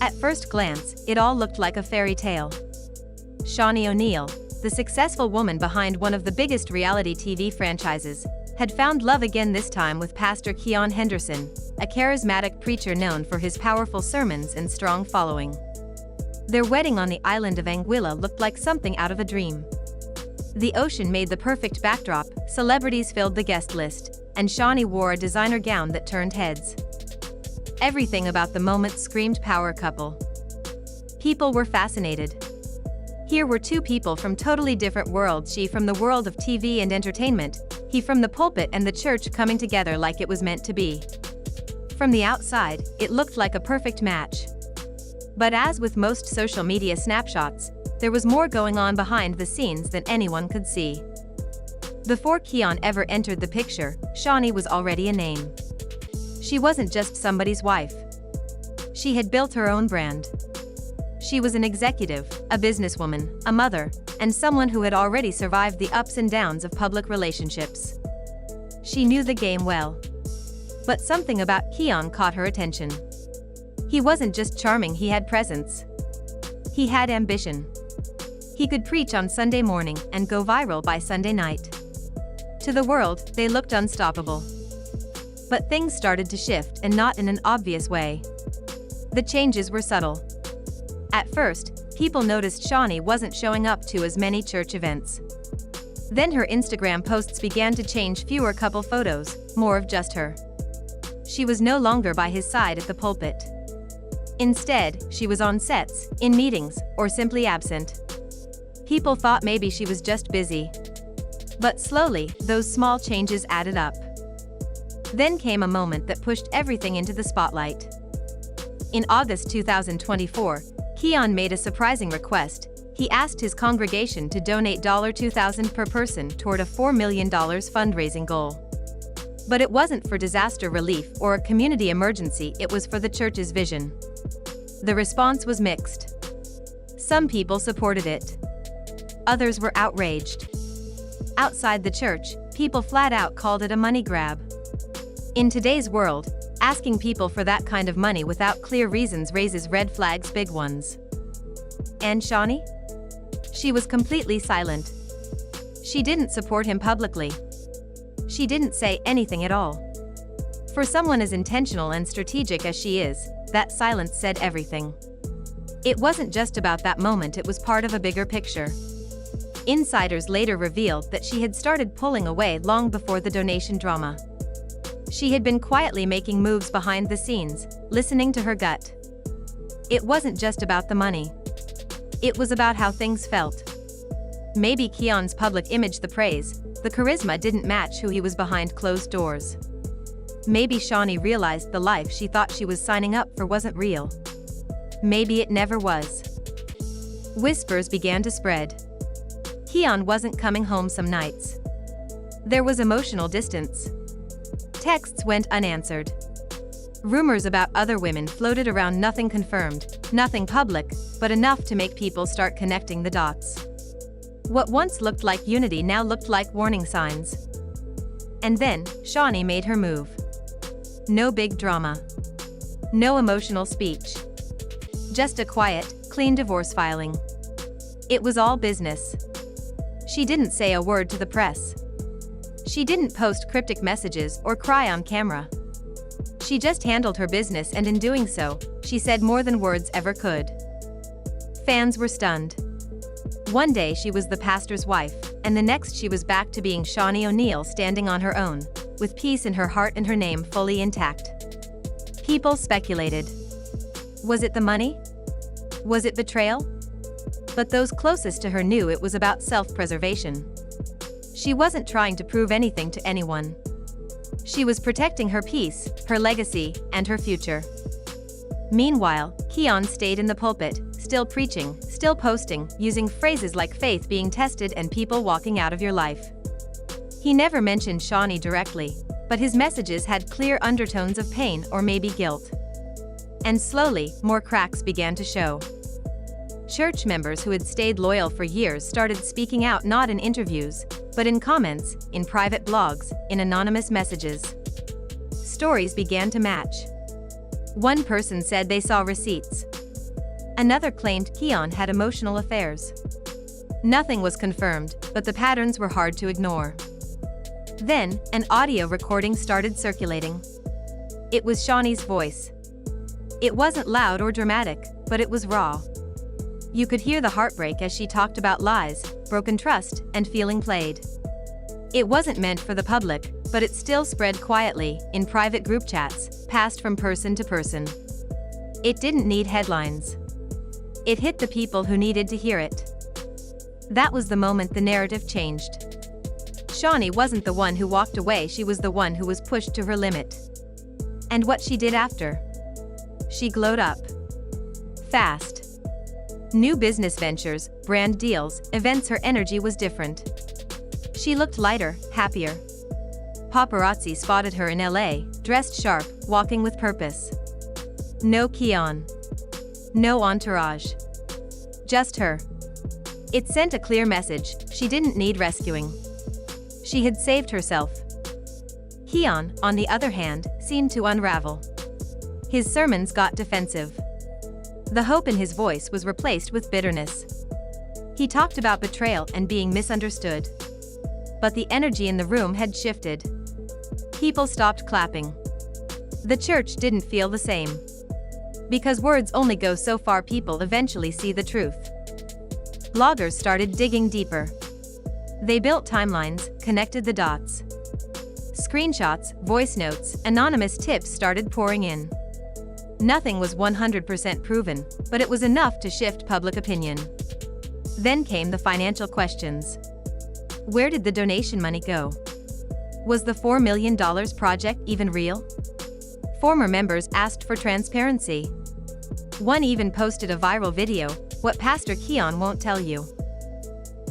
At first glance, it all looked like a fairy tale. Shaunie O'Neal, the successful woman behind one of the biggest reality TV franchises, had found love again, this time with Pastor Keion Henderson, a charismatic preacher known for his powerful sermons and strong following. Their wedding on the island of Anguilla looked like something out of a dream. The ocean made the perfect backdrop, celebrities filled the guest list, and Shaunie wore a designer gown that turned heads. Everything about the moment screamed power couple. People were fascinated. Here were two people from totally different worlds, she from the world of TV and entertainment, he from the pulpit and the church, coming together like it was meant to be. From the outside, it looked like a perfect match. But as with most social media snapshots, there was more going on behind the scenes than anyone could see. Before Keion ever entered the picture, Shaunie was already a name. She wasn't just somebody's wife. She had built her own brand. She was an executive, a businesswoman, a mother, and someone who had already survived the ups and downs of public relationships. She knew the game well. But something about Keion caught her attention. He wasn't just charming, he had presence. He had ambition. He could preach on Sunday morning and go viral by Sunday night. To the world, they looked unstoppable. But things started to shift, and not in an obvious way. The changes were subtle. At first, people noticed Shaunie wasn't showing up to as many church events. Then her Instagram posts began to change, fewer couple photos, more of just her. She was no longer by his side at the pulpit. Instead, she was on sets, in meetings, or simply absent. People thought maybe she was just busy. But slowly, those small changes added up. Then came a moment that pushed everything into the spotlight. In August 2024, Keion made a surprising request. He asked his congregation to donate $2,000 per person toward a $4 million fundraising goal. But it wasn't for disaster relief or a community emergency, it was for the church's vision. The response was mixed. Some people supported it. Others were outraged. Outside the church, people flat out called it a money grab. In today's world, asking people for that kind of money without clear reasons raises red flags, big ones. And Shaunie? She was completely silent. She didn't support him publicly. She didn't say anything at all. For someone as intentional and strategic as she is, that silence said everything. It wasn't just about that moment, it was part of a bigger picture. Insiders later revealed that she had started pulling away long before the donation drama. She had been quietly making moves behind the scenes, listening to her gut. It wasn't just about the money. It was about how things felt. Maybe Keion's public image, the praise, the charisma didn't match who he was behind closed doors. Maybe Shaunie realized the life she thought she was signing up for wasn't real. Maybe it never was. Whispers began to spread. Keion wasn't coming home some nights. There was emotional distance. Texts went unanswered. Rumors about other women floated around, nothing confirmed, nothing public, but enough to make people start connecting the dots. What once looked like unity now looked like warning signs. And then, Shaunie made her move. No big drama. No emotional speech. Just a quiet, clean divorce filing. It was all business. She didn't say a word to the press. She didn't post cryptic messages or cry on camera. She just handled her business, and in doing so, she said more than words ever could. Fans were stunned. One day she was the pastor's wife, and the next she was back to being Shaunie O'Neal, standing on her own, with peace in her heart and her name fully intact. People speculated. Was it the money? Was it betrayal? But those closest to her knew it was about self-preservation. She wasn't trying to prove anything to anyone. She was protecting her peace, her legacy, and her future. Meanwhile, Keion stayed in the pulpit, still preaching, still posting, using phrases like faith being tested and people walking out of your life. He never mentioned Shaunie directly, but his messages had clear undertones of pain or maybe guilt. And slowly, more cracks began to show. Church members who had stayed loyal for years started speaking out, not in interviews, but in comments, in private blogs, in anonymous messages. Stories began to match. One person said they saw receipts. Another claimed Keion had emotional affairs. Nothing was confirmed, but the patterns were hard to ignore. Then, an audio recording started circulating. It was Shaunie's voice. It wasn't loud or dramatic, but it was raw. You could hear the heartbreak as she talked about lies, broken trust, and feeling played. It wasn't meant for the public, but it still spread quietly, in private group chats, passed from person to person. It didn't need headlines. It hit the people who needed to hear it. That was the moment the narrative changed. Shaunie wasn't the one who walked away, she was the one who was pushed to her limit. And what she did after? She glowed up. Fast. New business ventures, brand deals, events, her energy was different. She looked lighter, happier. Paparazzi spotted her in LA, dressed sharp, walking with purpose. No Keion. No entourage. Just her. It sent a clear message, she didn't need rescuing. She had saved herself. Keion, on the other hand, seemed to unravel. His sermons got defensive. The hope in his voice was replaced with bitterness. He talked about betrayal and being misunderstood. But the energy in the room had shifted. People stopped clapping. The church didn't feel the same. Because words only go so far, people eventually see the truth. Bloggers started digging deeper. They built timelines, connected the dots. Screenshots, voice notes, anonymous tips started pouring in. Nothing was 100% proven, but it was enough to shift public opinion. Then came the financial questions. Where did the donation money go? Was the $4 million project even real? Former members asked for transparency. One even posted a viral video, "What Pastor Keion Won't Tell You."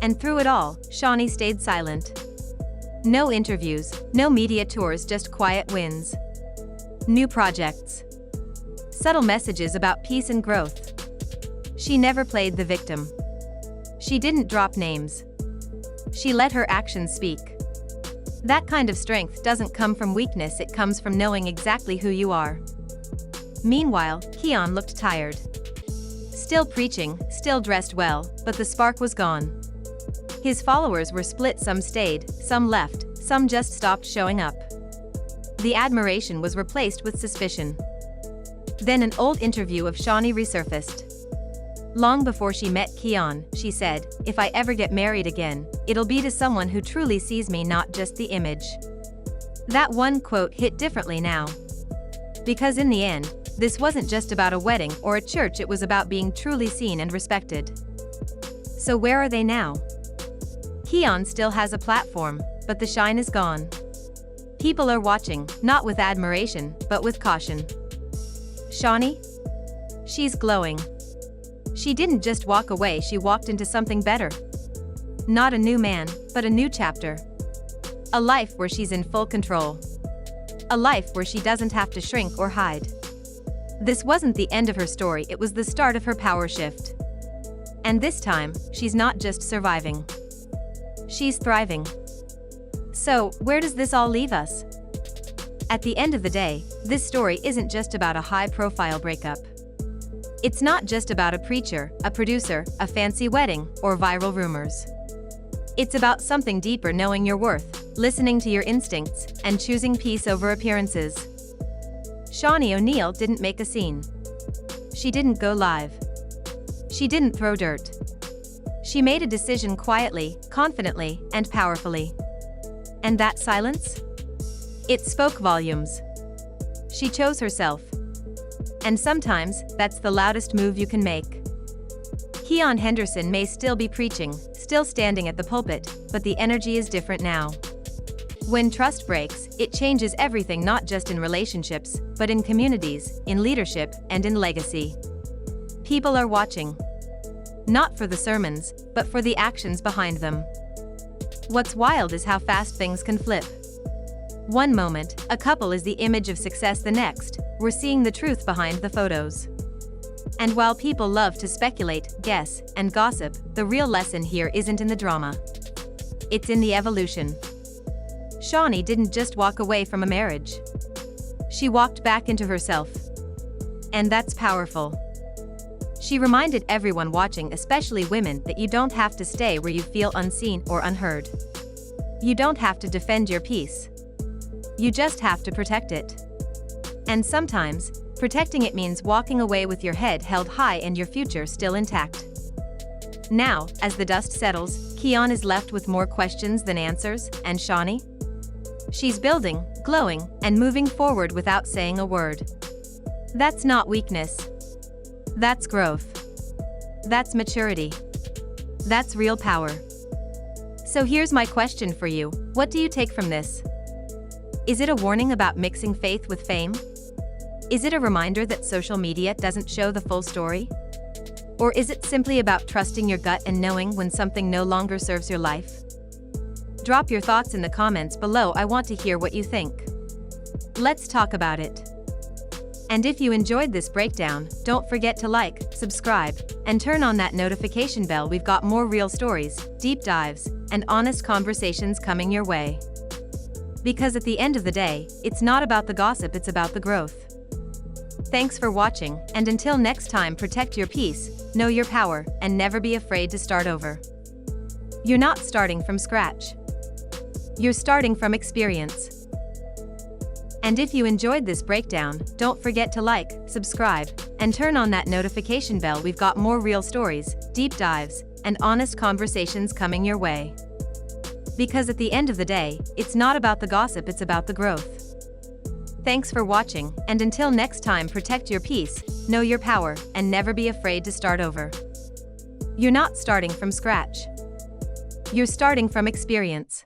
And through it all, Shaunie stayed silent. No interviews, no media tours, just quiet wins. New projects. Subtle messages about peace and growth. She never played the victim. She didn't drop names. She let her actions speak. That kind of strength doesn't come from weakness, it comes from knowing exactly who you are. Meanwhile, Keion looked tired. Still preaching, still dressed well, but the spark was gone. His followers were split, some stayed, some left, some just stopped showing up. The admiration was replaced with suspicion. Then an old interview of Shaunie resurfaced. Long before she met Keion, she said, "If I ever get married again, it'll be to someone who truly sees me, not just the image." That one quote hit differently now. Because in the end, this wasn't just about a wedding or a church, it was about being truly seen and respected. So where are they now? Keion still has a platform, but the shine is gone. People are watching, not with admiration, but with caution. Shaunie? She's glowing. She didn't just walk away, she walked into something better. Not a new man, but a new chapter. A life where she's in full control. A life where she doesn't have to shrink or hide. This wasn't the end of her story, it was the start of her power shift. And this time, she's not just surviving. She's thriving. So, where does this all leave us? At the end of the day, this story isn't just about a high-profile breakup. It's not just about a preacher, a producer, a fancy wedding, or viral rumors. It's about something deeper, knowing your worth, listening to your instincts, and choosing peace over appearances. Shaunie O'Neill didn't make a scene. She didn't go live. She didn't throw dirt. She made a decision quietly, confidently, and powerfully. And that silence? It spoke volumes. She chose herself. And sometimes, that's the loudest move you can make. Keion Henderson may still be preaching, still standing at the pulpit, but the energy is different now. When trust breaks, it changes everything, not just in relationships, but in communities, in leadership, and in legacy. People are watching. Not for the sermons, but for the actions behind them. What's wild is how fast things can flip. One moment, a couple is the image of success, the next, we're seeing the truth behind the photos. And while people love to speculate, guess, and gossip, the real lesson here isn't in the drama. It's in the evolution. Shaunie didn't just walk away from a marriage. She walked back into herself. And that's powerful. She reminded everyone watching, especially women, that you don't have to stay where you feel unseen or unheard. You don't have to defend your peace. You just have to protect it. And sometimes, protecting it means walking away with your head held high and your future still intact. Now, as the dust settles, Keion is left with more questions than answers, and Shaunie? She's building, glowing, and moving forward without saying a word. That's not weakness. That's growth. That's maturity. That's real power. So here's my question for you: what do you take from this? Is it a warning about mixing faith with fame? Is it a reminder that social media doesn't show the full story? Or is it simply about trusting your gut and knowing when something no longer serves your life? Drop your thoughts in the comments below. I want to hear what you think. Let's talk about it. And if you enjoyed this breakdown, don't forget to like, subscribe, and turn on that notification bell. We've got more real stories, deep dives, and honest conversations coming your way. Because at the end of the day, it's not about the gossip, it's about the growth. Thanks for watching, and until next time, protect your peace, know your power, and never be afraid to start over. You're not starting from scratch. You're starting from experience. And if you enjoyed this breakdown, don't forget to like, subscribe, and turn on that notification bell. We've got more real stories, deep dives, and honest conversations coming your way. Because at the end of the day, it's not about the gossip, it's about the growth. Thanks for watching, and until next time, protect your peace, know your power, and never be afraid to start over. You're not starting from scratch. You're starting from experience.